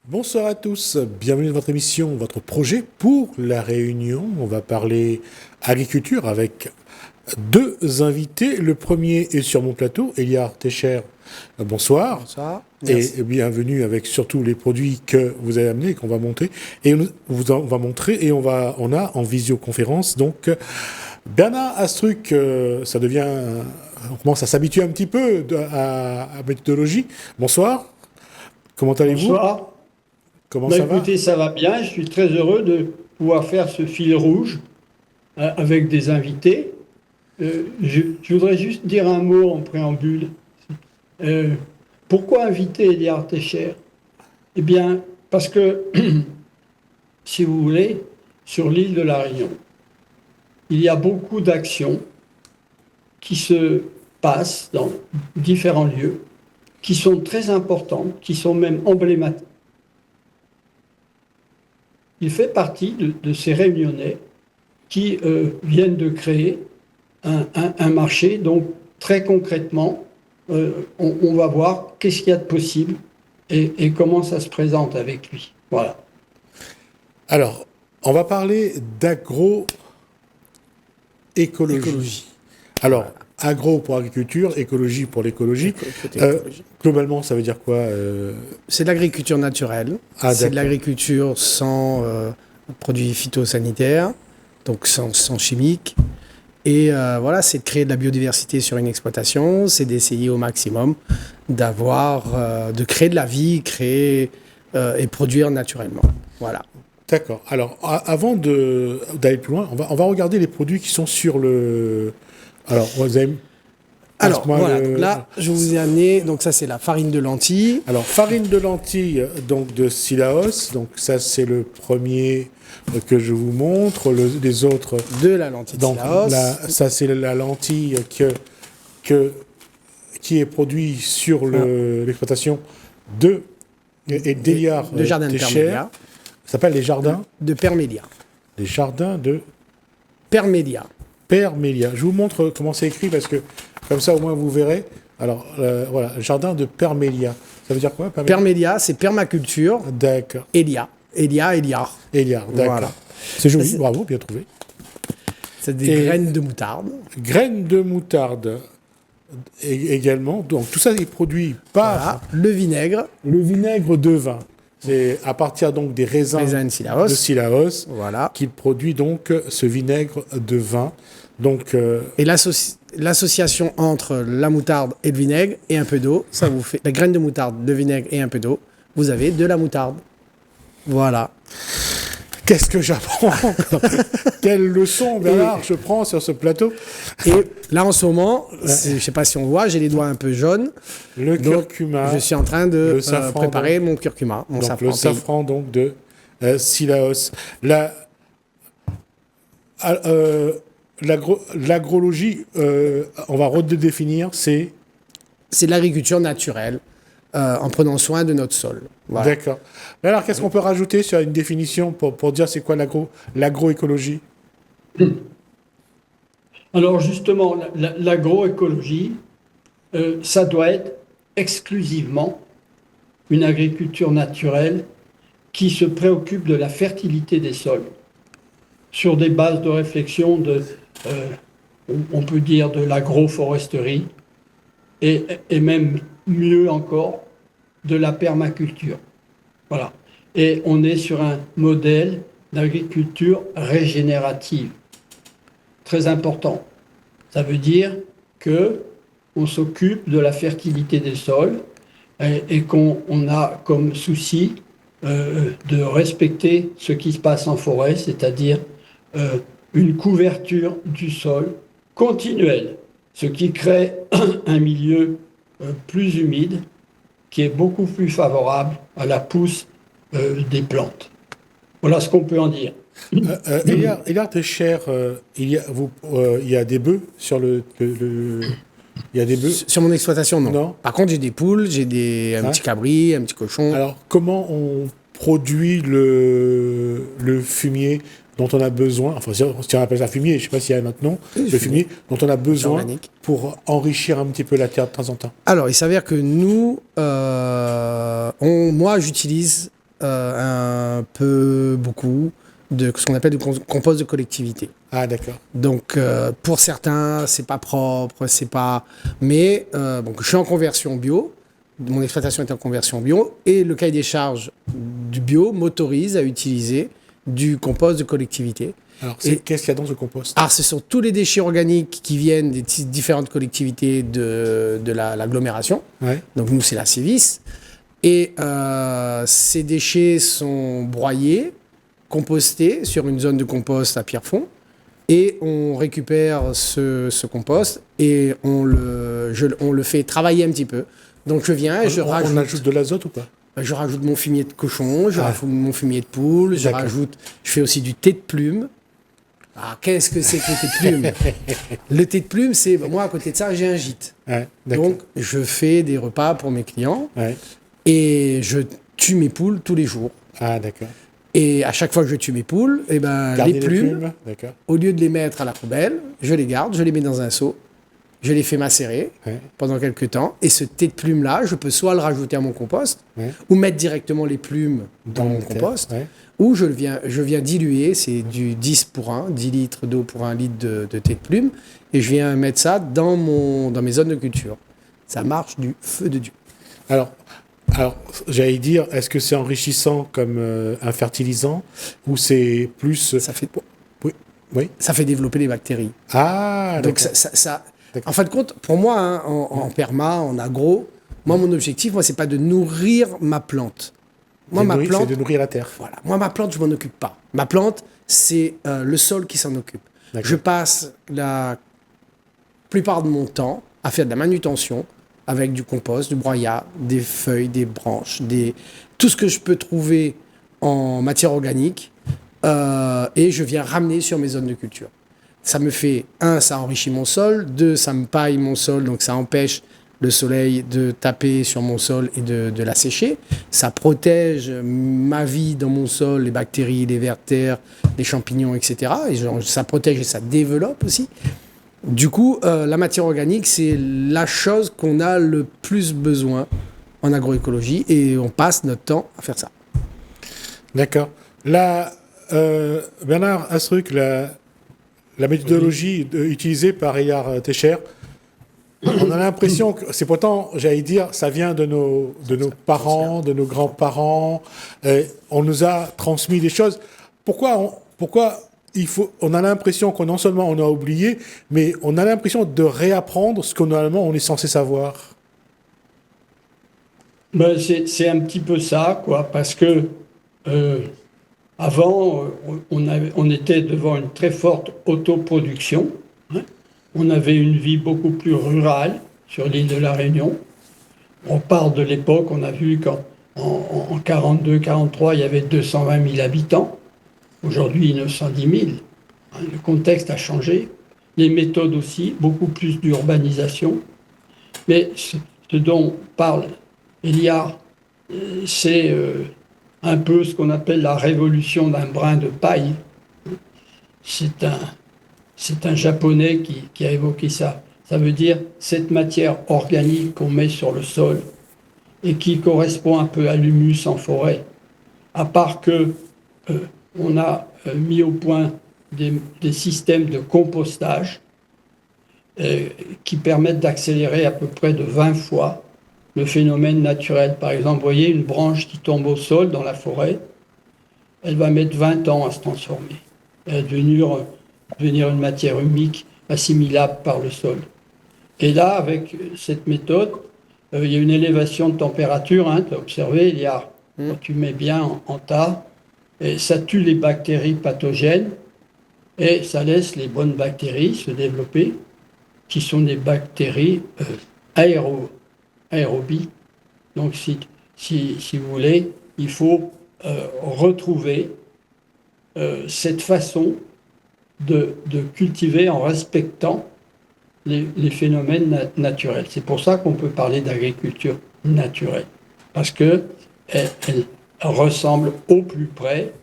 Bonsoir à tous, bienvenue dans votre émission, votre projet pour la Réunion. On va parler agriculture avec deux invités. Le premier est sur mon plateau, Eliar Techer. Bonsoir. Bonsoir. Et bienvenue avec surtout les produits que vous avez amenés et qu'on va monter. Et on va montrer et on a en visioconférence donc Bernard Astruc. Ça devient, on commence à s'habituer un petit peu à méthodologie. Bonsoir. Comment allez-vous? Bonsoir. Comment ça va? Écoutez, ça va bien. Je suis très heureux de pouvoir faire ce fil rouge avec des invités. Je voudrais juste dire un mot en préambule. Pourquoi inviter Eliar Techer? Eh bien, parce que, si vous voulez, sur l'île de la Réunion, il y a beaucoup d'actions qui se passent dans différents lieux, qui sont très importantes, qui sont même emblématiques. Il fait partie de ces Réunionnais qui viennent de créer un marché. Donc, très concrètement, on va voir qu'est-ce qu'il y a de possible et comment ça se présente avec lui. Voilà. Alors, on va parler d'agroécologie. Alors, agro pour agriculture, écologie pour l'écologie. Globalement, ça veut dire quoi? C'est de l'agriculture naturelle. C'est de l'agriculture sans produits phytosanitaires, donc sans chimiques. Et voilà, c'est de créer de la biodiversité sur une exploitation, c'est d'essayer au maximum de créer de la vie, créer et produire naturellement. Voilà. D'accord. Alors, avant d'aller plus loin, on va regarder les produits qui sont sur le... Alors, vous avez... Alors, voilà, donc là, je vous ai amené, donc ça, c'est la farine de lentilles. Alors, farine de lentilles, donc de Sillaos, donc ça, c'est le premier que je vous montre, les autres... De la lentille de Sillaos. Ça, c'est la lentille qui est produite sur l'exploitation d'Eliar de jardin de Permélia. Ça s'appelle les jardins de Permélia. Les jardins de Permélia. Permélia. Je vous montre comment c'est écrit parce que comme ça au moins vous verrez. Alors voilà, jardin de Permélia. Ça veut dire quoi? Permélia, c'est permaculture. D'accord. Eliar, d'accord. Voilà. C'est joli, bravo, bien trouvé. C'est des graines de moutarde. Graines de moutarde également. Donc tout ça est produit par le vinaigre. Le vinaigre de vin. C'est à partir donc des raisins de Sillaos qu'il produit donc ce vinaigre de vin. Donc, et l'association entre la moutarde et le vinaigre et un peu d'eau, ça vous fait la graine de moutarde, de vinaigre et un peu d'eau, vous avez de la moutarde. Voilà. Qu'est-ce que j'apprends? Quelle leçon, Bernard, je prends sur ce plateau. Et là, en ce moment, je ne sais pas si on voit, j'ai les doigts un peu jaunes. Le curcuma. Je suis en train de préparer mon curcuma, mon donc safran. Le safran donc, de Sillaos. L'agrologie, on va redéfinir, c'est... C'est de l'agriculture naturelle, en prenant soin de notre sol. Voilà. D'accord. Mais alors, qu'est-ce qu'on peut rajouter sur une définition pour dire c'est quoi l'agroécologie? Alors justement, l'agroécologie, ça doit être exclusivement une agriculture naturelle qui se préoccupe de la fertilité des sols, sur des bases de réflexion on peut dire de l'agroforesterie, et même mieux encore, de la permaculture. Voilà. Et on est sur un modèle d'agriculture régénérative. Très important. Ça veut dire qu'on s'occupe de la fertilité des sols et qu'on a comme souci de respecter ce qui se passe en forêt, c'est-à-dire une couverture du sol continuelle, ce qui crée un milieu plus humide, qui est beaucoup plus favorable à la pousse des plantes. Voilà ce qu'on peut en dire. Eliar Techer, il y a des bœufs sur il y a des bœufs sur mon exploitation, non. Par contre, j'ai des poules, j'ai un petit cabri, un petit cochon. Alors, comment on produit le fumier dont on a besoin, enfin si on appelle ça fumier, je ne sais pas s'il y a maintenant, le fumier dont on a besoin pour enrichir un petit peu la terre de temps en temps? Alors, il s'avère que nous, moi j'utilise un peu beaucoup de ce qu'on appelle du compost de collectivité. Ah, d'accord. Donc, pour certains, c'est pas propre, c'est pas. Mais bon, je suis en conversion bio. Mon exploitation est en conversion bio et le cahier des charges du bio m'autorise à utiliser du compost de collectivité. Alors, qu'est-ce qu'il y a dans ce compost? Alors, ce sont tous les déchets organiques qui viennent des différentes collectivités de l'agglomération. Ouais. Donc, nous, c'est la Civis. Et ces déchets sont broyés, compostés sur une zone de compost à Pierrefonds. Et on récupère ce compost et on le fait travailler un petit peu. Donc je viens et on ajoute de l'azote ou pas? Je rajoute mon fumier de cochon, je rajoute mon fumier de poule, je fais aussi du thé de plume. Ah, qu'est-ce que c'est que le thé de plume? Le thé de plume, c'est... Moi, à côté de ça, j'ai un gîte. Ouais, donc je fais des repas pour mes clients et je tue mes poules tous les jours. Ah, d'accord. Et à chaque fois que je tue mes poules, eh ben, les plumes, au lieu de les mettre à la poubelle, je les garde, je les mets dans un seau, je les fais macérer pendant quelques temps. Et ce thé de plumes-là, je peux soit le rajouter à mon compost, ou mettre directement les plumes dans mon compost, ou je viens diluer, c'est du 10 pour 1, 10 litres d'eau pour 1 litre de thé de plume, et je viens mettre ça dans mes zones de culture. Ça marche du feu de Dieu. Alors, j'allais dire, est-ce que c'est enrichissant comme un fertilisant ou c'est plus... Ça fait... Oui. Ça fait développer les bactéries. Ah, donc en fin de compte, pour moi, hein, en perma, en agro, moi, mon objectif, c'est pas de nourrir ma plante. Moi, c'est de nourrir la terre. Voilà. Moi, ma plante, je m'en occupe pas. Ma plante, c'est le sol qui s'en occupe. Je passe la plupart de mon temps à faire de la manutention, avec du compost, du broyat, des feuilles, des branches, tout ce que je peux trouver en matière organique, et je viens ramener sur mes zones de culture. Ça me fait, ça enrichit mon sol, 2, ça me paille mon sol, donc ça empêche le soleil de taper sur mon sol et de l'assécher. Ça protège ma vie dans mon sol, les bactéries, les vers de terre, les champignons, etc. Et ça protège et ça développe aussi. Du coup, la matière organique, c'est la chose qu'on a le plus besoin en agroécologie et on passe notre temps à faire ça. D'accord. Là, Bernard Astruc, la méthodologie utilisée par Eyar Techer, on a l'impression que c'est pourtant, j'allais dire, ça vient de nos parents, de nos grands-parents. On nous a transmis des choses. Pourquoi on a l'impression qu'on non seulement on a oublié, mais on a l'impression de réapprendre ce que normalement on est censé savoir. Ben, c'est un petit peu ça, quoi, parce que avant, on était devant une très forte autoproduction. Hein. On avait une vie beaucoup plus rurale sur l'île de la Réunion. On parle de l'époque, on a vu qu'en 42-43, il y avait 220 000 habitants. Aujourd'hui, 910 000. Le contexte a changé. Les méthodes aussi, beaucoup plus d'urbanisation. Mais ce dont parle Eliard, c'est un peu ce qu'on appelle la révolution d'un brin de paille. C'est un Japonais qui a évoqué ça. Ça veut dire cette matière organique qu'on met sur le sol et qui correspond un peu à l'humus en forêt. À part que on a mis au point des systèmes de compostage qui permettent d'accélérer à peu près de 20 fois le phénomène naturel. Par exemple, vous voyez une branche qui tombe au sol dans la forêt, elle va mettre 20 ans à se transformer, à devenir une matière humique assimilable par le sol. Et là, avec cette méthode, il y a une élévation de température, tu as observé, quand tu mets bien en tas, et ça tue les bactéries pathogènes et ça laisse les bonnes bactéries se développer, qui sont des bactéries aérobies. Donc, si vous voulez, il faut retrouver cette façon de cultiver en respectant les phénomènes naturels. C'est pour ça qu'on peut parler d'agriculture naturelle, parce qu'elle ressemble au plus près,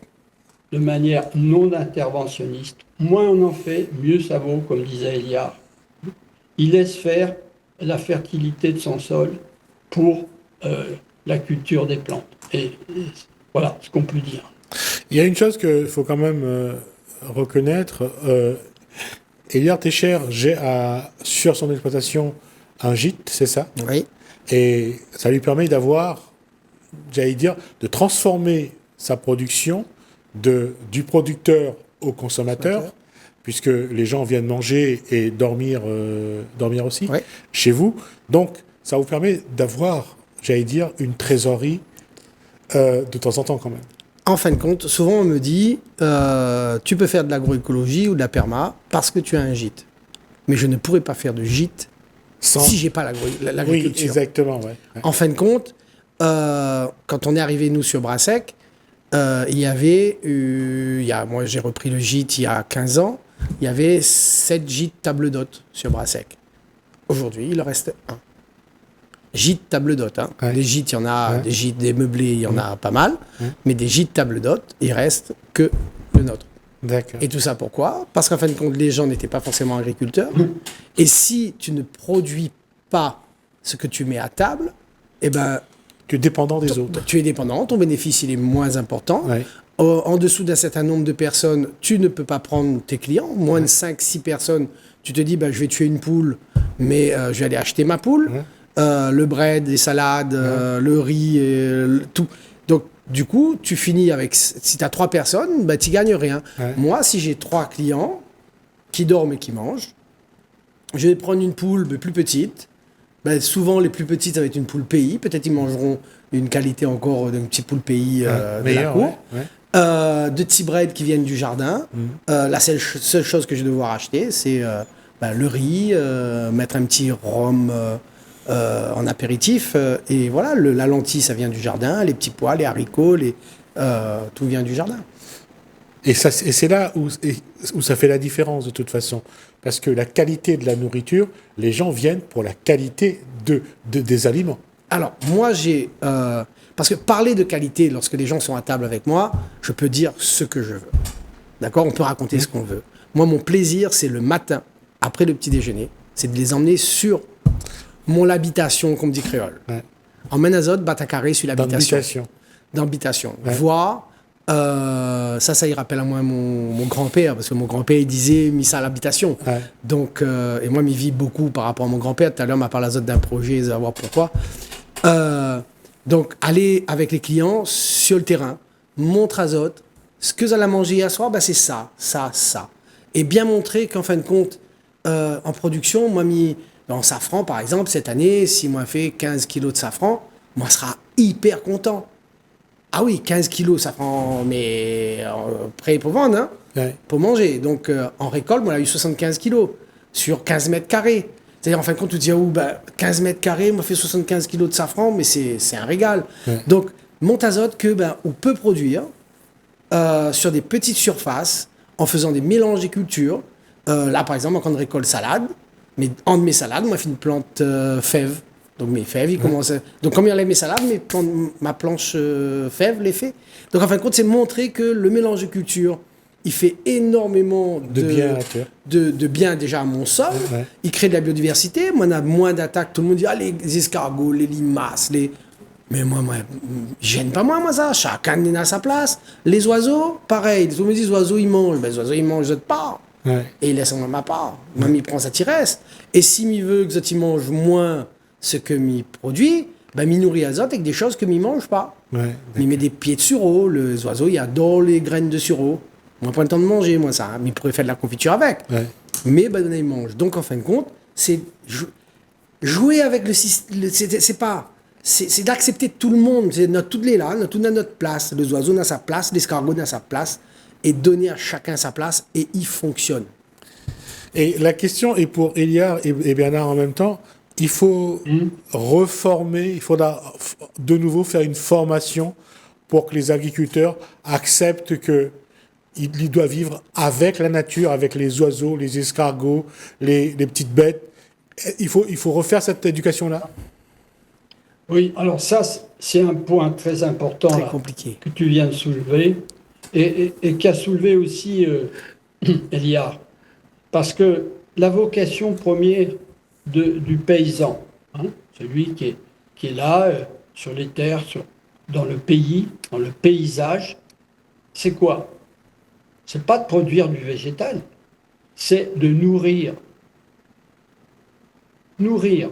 de manière non interventionniste. Moins on en fait, mieux ça vaut, comme disait Eliard. Il laisse faire la fertilité de son sol pour la culture des plantes. Et Voilà ce qu'on peut dire. Il y a une chose qu'il faut quand même reconnaître. Eliar Techer a sur son exploitation un gîte, c'est ça? Oui. Et ça lui permet d'avoir, j'allais dire, de transformer sa production du producteur au consommateur, puisque les gens viennent manger et dormir aussi chez vous. Donc, ça vous permet d'avoir, j'allais dire, une trésorerie de temps en temps quand même. En fin de compte, souvent on me dit tu peux faire de l'agroécologie ou de la perma parce que tu as un gîte. Mais je ne pourrais pas faire de gîte si j'ai pas l'agriculture. Oui, exactement. Ouais. En fin de compte, quand on est arrivé nous sur Brassec, il y avait, moi j'ai repris le gîte il y a 15 ans, il y avait 7 gîtes table d'hôte sur Brassec. Aujourd'hui, il en reste un. Gîtes table d'hôte. Hein. Des gîtes, il y en a, des gîtes, des meublés, il y en a pas mal. Mais des gîtes table d'hôte, il reste que le nôtre. D'accord. Et tout ça pourquoi? Parce qu'en fin de compte, les gens n'étaient pas forcément agriculteurs. Et si tu ne produis pas ce que tu mets à table, eh ben, tu es dépendant des autres. Tu es dépendant, ton bénéfice il est moins important. En dessous d'un certain nombre de personnes, tu ne peux pas prendre tes clients. Moins de 5-6 personnes, tu te dis, je vais tuer une poule, mais je vais aller acheter ma poule. Le bread, les salades, le riz, tout. Donc, du coup, tu finis avec... Si tu as 3 personnes, tu gagnes rien. Moi, si j'ai 3 clients qui dorment et qui mangent, je vais prendre une poule plus petite. Souvent, les plus petites, ça va être une poule pays. Peut-être ils mangeront une qualité encore d'une petite poule pays de la cour. De petits bread qui viennent du jardin. La seule chose que je vais devoir acheter, c'est le riz, mettre un petit rhum... en apéritif, et voilà, la lentille ça vient du jardin, les petits pois, les haricots, tout vient du jardin. Et c'est là où ça fait la différence de toute façon, parce que la qualité de la nourriture, les gens viennent pour la qualité des aliments. Alors moi parce que parler de qualité lorsque les gens sont à table avec moi, je peux dire ce que je veux, d'accord, on peut raconter ce qu'on veut. Moi mon plaisir c'est le matin, après le petit déjeuner, c'est de les emmener sur mon habitation, comme dit créole. En Ménazote, Batacaré, sur l'habitation. D'habitation. Voir, ça y rappelle à moi mon grand-père, parce que mon grand-père, il disait, mis ça à l'habitation. Donc, et moi, m'y vis beaucoup par rapport à mon grand-père. Tout à l'heure, m'a parlé d'un projet, de savoir pourquoi. Donc, aller avec les clients sur le terrain, montre à Zot, ce que vous allez manger hier soir, c'est ça. Et bien montrer qu'en fin de compte, en production, moi, en safran, par exemple, cette année, si moi fait 15 kilos de safran, moi, je serai hyper content. Ah oui, 15 kilos de safran, mais prêt pour vendre, pour manger. Donc, en récolte, moi, on a eu 75 kilos sur 15 mètres carrés. C'est-à-dire, en fin de compte, tu te dis, 15 mètres carrés, moi, fait 75 kilos de safran, mais c'est un régal. Donc, Montazote, on peut produire sur des petites surfaces, en faisant des mélanges de cultures. Là, par exemple, quand on récolte salade, mais en mes salades, moi, je fais une plante fève. Donc, mes fèves, ils commencent à... Donc, comme il y a mes salades, ma planche fève les fait. Donc, en fin de compte, c'est montrer que le mélange de culture, il fait énormément de bien déjà à mon sol. Il crée de la biodiversité. Moi, on a moins d'attaques. Tout le monde dit, les escargots, les limaces, Mais moi, gêne pas moi, ça. Chacun est à sa place. Les oiseaux, pareil. Les oiseaux, les oiseaux, ils mangent. Les oiseaux, ils mangent de part. Et il laisse en ma part. Moi, il prend sa tiresse. Et si il veut que il mange moins ce que il produit, il nourrit azote avec des choses que il mange pas. Il met des pieds de sureau. Les oiseaux, il adore les graines de sureau. Moi, pas le temps de manger, moi, ça. Mais il pourrait faire de la confiture avec. Mais il mange. Donc, en fin de compte, c'est jouer avec le système. C'est d'accepter tout le monde. Tout est là, tout a notre place. Les oiseaux ont sa place, l'escargot a sa place. Et donner à chacun sa place, et il fonctionne. Et la question est pour Eliar et Bernard en même temps. Il faut reformer, il faudra de nouveau faire une formation pour que les agriculteurs acceptent qu'ils doivent vivre avec la nature, avec les oiseaux, les escargots, les petites bêtes. Il faut refaire cette éducation-là. Oui, alors ça, c'est un point très important très compliqué. Que tu viens de soulever. Et qui a soulevé aussi Eliar. Parce que la vocation première du paysan, celui qui est là, sur les terres, dans le pays, dans le paysage, c'est quoi? C'est pas de produire du végétal, c'est de nourrir. Nourrir,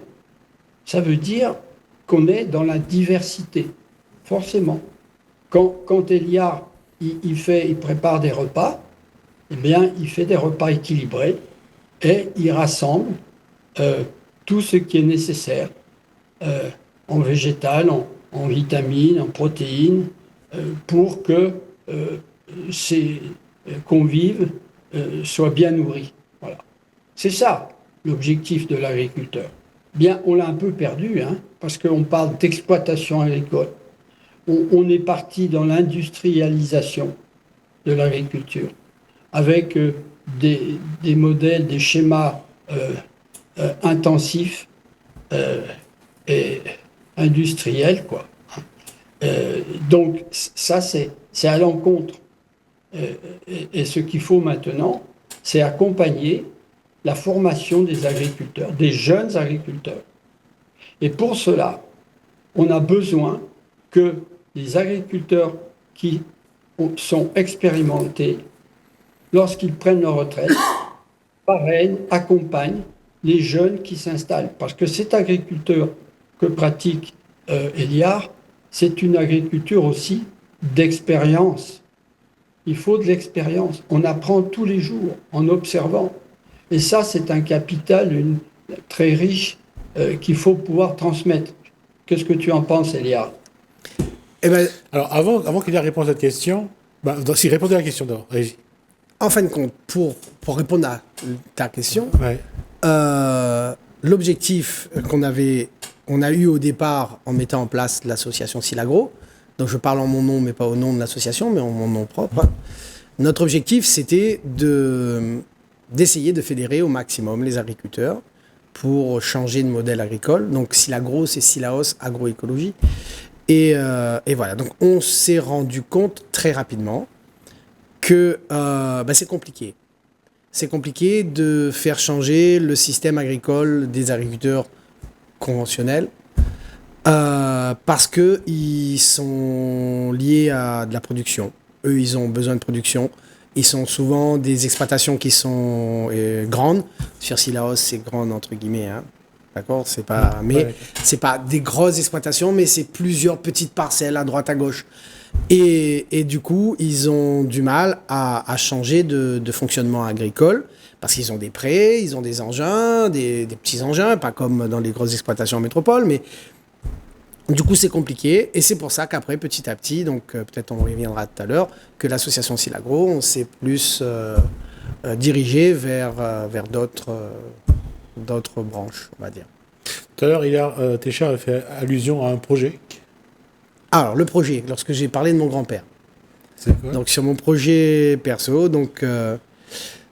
ça veut dire qu'on est dans la diversité, forcément. Quand Éliard, il prépare des repas, eh bien, il fait des repas équilibrés et il rassemble tout ce qui est nécessaire en végétal, en vitamines, en protéines, pour que ces convives soient bien nourris. Voilà. C'est ça l'objectif de l'agriculteur. Bien, on l'a un peu perdu, hein, parce qu'on parle d'exploitation agricole. On est parti dans l'industrialisation de l'agriculture, avec des modèles, des schémas intensifs et industriels, quoi. Donc, ça, c'est à l'encontre. Et ce qu'il faut maintenant, c'est accompagner la formation des agriculteurs, des jeunes agriculteurs. Et pour cela, on a besoin que les agriculteurs qui sont expérimentés, lorsqu'ils prennent leur retraite, parrainent, accompagnent les jeunes qui s'installent. Parce que cet agriculteur que pratique Éliard, c'est une agriculture aussi d'expérience. Il faut de l'expérience. On apprend tous les jours en observant. Et ça, c'est un capital très riche qu'il faut pouvoir transmettre. Qu'est-ce que tu en penses, Éliard? Alors, avant qu'il réponde à cette question, s'il répondait à la question d'abord, allez-y. En fin de compte, pour répondre à ta question, Ouais. L'objectif qu'on a eu au départ en mettant en place l'association Silagro, donc je parle en mon nom, mais pas au nom de l'association, mais en mon nom propre. Notre objectif, c'était d'essayer de fédérer au maximum les agriculteurs pour changer de modèle agricole. Donc Silagro, c'est Silaos Agroécologie. Et voilà, donc on s'est rendu compte très rapidement que c'est compliqué. C'est compliqué de faire changer le système agricole des agriculteurs conventionnels parce qu'ils sont liés à de la production. Eux, ils ont besoin de production. Ils sont souvent des exploitations qui sont grandes. Sur Silaos, c'est grande entre guillemets, hein. D'accord, c'est pas, mais c'est pas des grosses exploitations, mais c'est plusieurs petites parcelles à droite à gauche. Et du coup, ils ont du mal à changer de fonctionnement agricole parce qu'ils ont des prés, ils ont des engins, des petits engins, pas comme dans les grosses exploitations en métropole, mais du coup, c'est compliqué. Et c'est pour ça qu'après, petit à petit, donc peut-être on reviendra tout à l'heure, que l'association Silagro, on s'est plus dirigé vers d'autres branches, on va dire. Tout à l'heure, Téchard a fait allusion à un projet. Alors, le projet, lorsque j'ai parlé de mon grand-père. C'est quoi? Donc, sur mon projet perso, donc,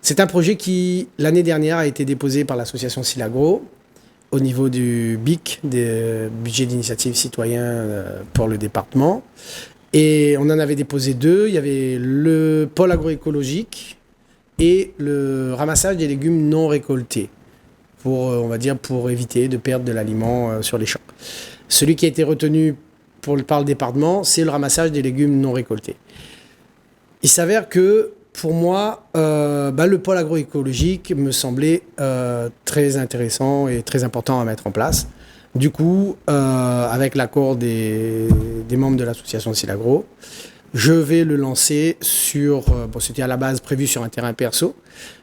c'est un projet qui, l'année dernière, a été déposé par l'association Silagro au niveau du BIC, des budgets d'initiative citoyen pour le département. Et on en avait déposé deux. Il y avait le pôle agroécologique et le ramassage des légumes non récoltés, on va dire, pour éviter de perdre de l'aliment sur les champs. Celui qui a été retenu par le département, c'est le ramassage des légumes non récoltés. Il s'avère que, pour moi, le pôle agroécologique me semblait très intéressant et très important à mettre en place. Du coup, avec l'accord des membres de l'association Silagro, je vais le lancer sur... c'était à la base prévu sur un terrain perso.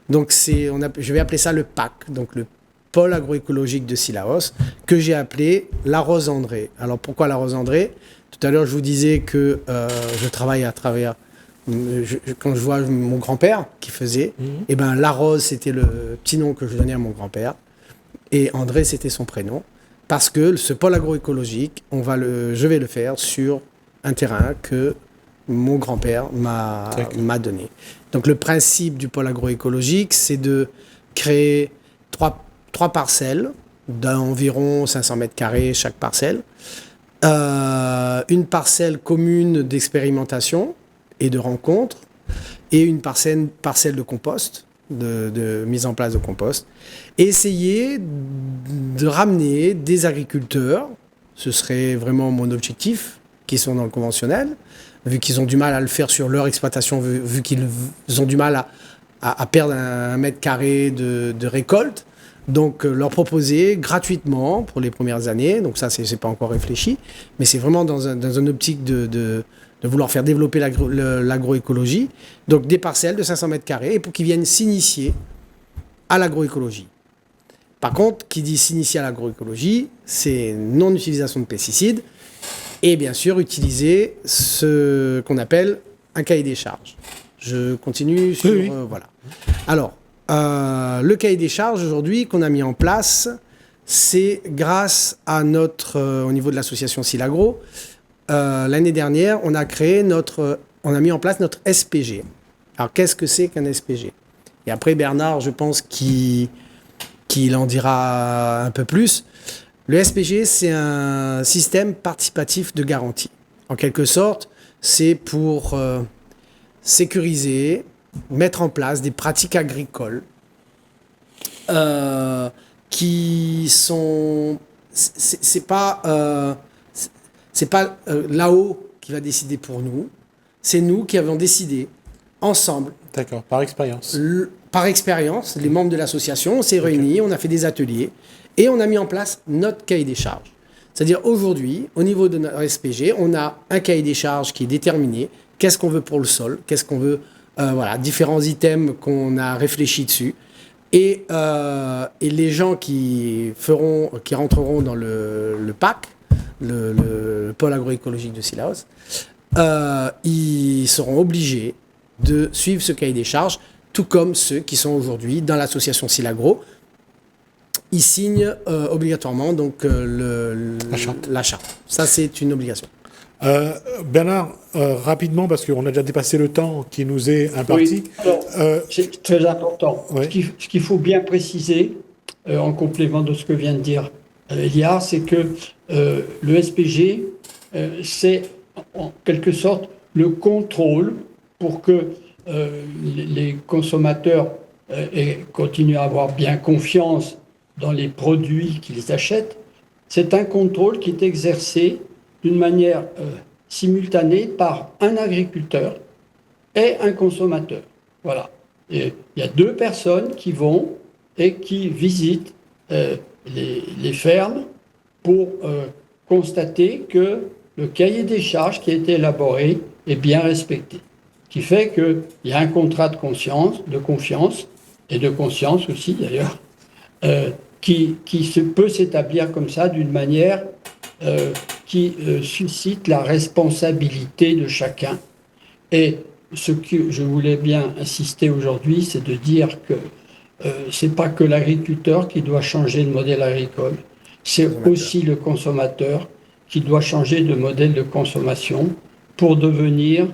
Donc, je vais appeler ça le PAC, donc le pôle agroécologique de Silaos, que j'ai appelé la Rose André. Alors pourquoi la Rose André? Tout à l'heure, je vous disais que je travaille à travers... quand je vois mon grand-père qui faisait, et ben la Rose, c'était le petit nom que je donnais à mon grand-père. Et André, c'était son prénom. Parce que ce pôle agroécologique, je vais le faire sur un terrain que mon grand-père m'a donné. Donc le principe du pôle agroécologique, c'est de créer trois parcelles d'environ 500 mètres carrés chaque parcelle. Une parcelle commune d'expérimentation et de rencontre, et une parcelle de compost, de mise en place de compost. Et essayer de ramener des agriculteurs, ce serait vraiment mon objectif, qui sont dans le conventionnel, vu qu'ils ont du mal à le faire sur leur exploitation, vu qu'ils ont du mal à perdre un mètre carré de récolte. Donc, leur proposer gratuitement pour les premières années, donc ça, c'est pas encore réfléchi, mais c'est vraiment dans une optique de vouloir faire développer l'agroécologie, donc des parcelles de 500 mètres carrés, et pour qu'ils viennent s'initier à l'agroécologie. Par contre, qui dit s'initier à l'agroécologie, c'est non-utilisation de pesticides, et bien sûr, utiliser ce qu'on appelle un cahier des charges. Je continue sur... Oui. Voilà. Alors, le cahier des charges, aujourd'hui, qu'on a mis en place, c'est grâce à au niveau de l'association Silagro, l'année dernière, on a mis en place notre SPG. Alors, qu'est-ce que c'est qu'un SPG? Et après, Bernard, je pense qu'il en dira un peu plus. Le SPG, c'est un système participatif de garantie. En quelque sorte, c'est pour sécuriser, mettre en place des pratiques agricoles qui sont... C'est pas là-haut qui va décider pour nous. C'est nous qui avons décidé ensemble. D'accord, par expérience. Par expérience, les membres de l'association, on s'est réunis, on a fait des ateliers et on a mis en place notre cahier des charges. C'est-à-dire aujourd'hui, au niveau de notre SPG, on a un cahier des charges qui est déterminé. Qu'est-ce qu'on veut pour le sol? Qu'est-ce qu'on veut? Voilà, différents items qu'on a réfléchi dessus. Et les gens qui rentreront dans le PAC, le pôle agroécologique de Cilaos, ils seront obligés de suivre ce cahier des charges, tout comme ceux qui sont aujourd'hui dans l'association Silagro. Ils signent obligatoirement donc, la charte. Ça, c'est une obligation. Bernard, rapidement, parce qu'on a déjà dépassé le temps qui nous est imparti. Oui, alors, c'est très important. Ouais. Ce qu'il faut bien préciser, en complément de ce que vient de dire Eliar, c'est que le SPG, c'est en quelque sorte le contrôle pour que les consommateurs continuent à avoir bien confiance dans les produits qu'ils achètent. C'est un contrôle qui est exercé d'une manière simultanée par un agriculteur et un consommateur. Voilà. Et il y a deux personnes qui vont et qui visitent les fermes pour constater que le cahier des charges qui a été élaboré est bien respecté. Ce qui fait qu'il y a un contrat de confiance et de conscience aussi d'ailleurs, qui peut s'établir comme ça d'une manière qui suscite la responsabilité de chacun. Et ce que je voulais bien insister aujourd'hui, c'est de dire que c'est pas que l'agriculteur qui doit changer de modèle agricole, c'est aussi le consommateur qui doit changer de modèle de consommation pour devenir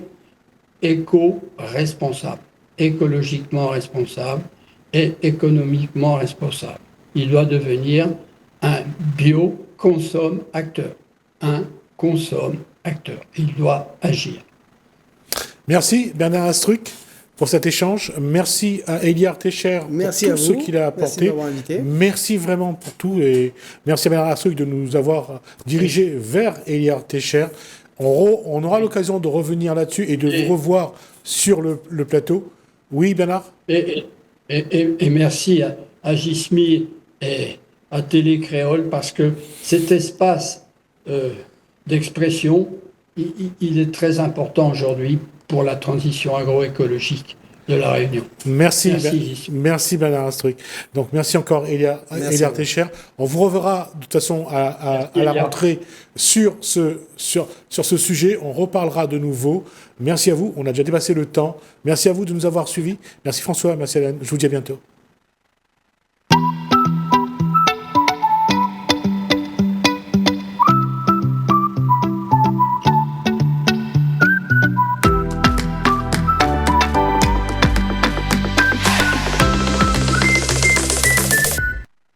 éco-responsable, écologiquement responsable et économiquement responsable. Il doit devenir un bio-consomme-acteur. Un consomme-acteur. Il doit agir. Merci Bernard Astruc pour cet échange. Merci à Eliar Techer pour tout ce qu'il a apporté. Merci vraiment pour tout et merci à Bernard Astruc de nous avoir dirigé vers Eliar Techer. On aura l'occasion de revenir là-dessus et de vous revoir sur le plateau. Oui, Bernard? Et merci à Gismi et à Télé Créole parce que cet espace d'expression, il est très important aujourd'hui pour la transition agroécologique de la Réunion. Merci Bernard Astruc. Donc merci encore Eliar Techer. On vous reverra de toute façon à la rentrée sur ce sujet. On reparlera de nouveau. Merci à vous. On a déjà dépassé le temps. Merci à vous de nous avoir suivis. Merci François. Merci Hélène. Je vous dis à bientôt.